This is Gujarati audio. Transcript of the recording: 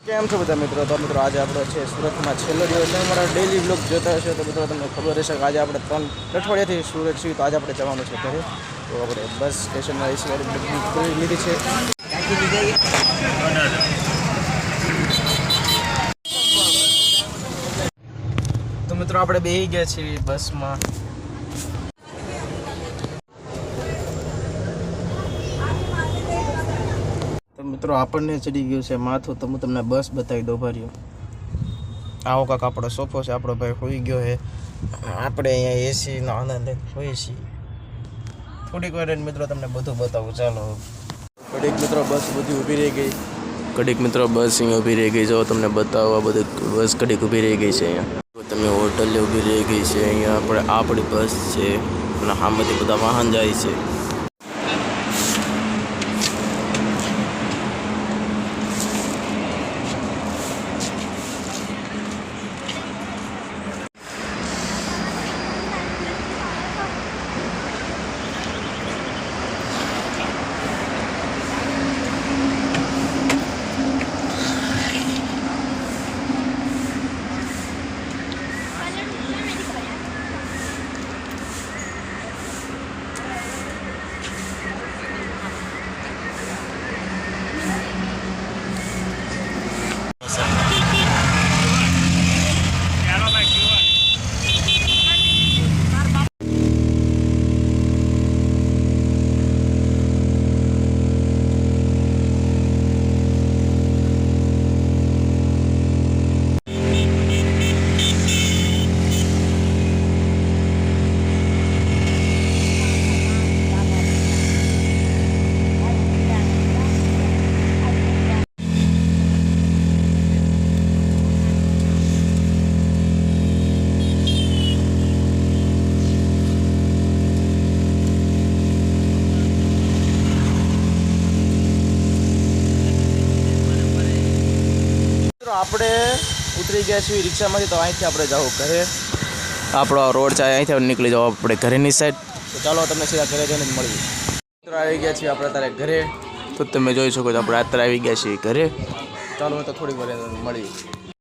કેમ છો બધા મિત્રો? તો મિત્રો આજે આપણો છે સુરતમાં છેલ્લો દિવસ છે અમારા ડેલી બ્લોગ જોતા હશો તો મિત્રો તમને ખબર હશે કે આજે આપણે 3 અઠવાડિયાથી સુરત છીએ. તો આજે આપણે જવાનું છે ઘરે. તો આપણે બસ સ્ટેશનમાં એસી વાળી બુક કરી લીધી છે. તો મિત્રો આપણે બેસી ગયા છીએ બસમાં. તો મિત્રો આપણને ચડી ગયું છે માથું. તો હું તમને બસ બતાવી દઉં ભર્યો. આવો કાંક આપણો સોફો છે. આપણો ભાઈ હોઈ ગયો છે. આપણે અહીંયા એસીનો આનંદ હોઈએ છીએ. થોડીક વાર મિત્રો તમને બધું બતાવું. ચાલો ઘડીક મિત્રો બસ બધી ઊભી રહી ગઈ. ઘડીક મિત્રો બસ અહીંયા ઊભી રહી ગઈ. જો તમને બતાવો આ બધું બસ ઘડીક ઊભી રહી ગઈ છે અહીંયા. તમે હોટલે ઊભી રહી ગઈ છે અહીંયા. આપણી બસ છે અને સામેથી બધા વાહન જાય છે. આપણે ઉતરી ગયા છીએ રિક્ષામાંથી. તો અહીંથી આપણે જવું ઘરે. આપણો રોડ છે અહીંથી નીકળી જવું આપણે ઘરેની સાઈડ. તો ચાલો તમને સીધા ઘરે જઈને જ મળીએ. મિત્રો આવી ગયા છીએ આપણે અત્યારે ઘરે. તો તમે જોઈ શકો છો આપણે અત્યારે આવી ગયા છીએ ઘરે. ચાલો તો થોડીક વાર મળીએ.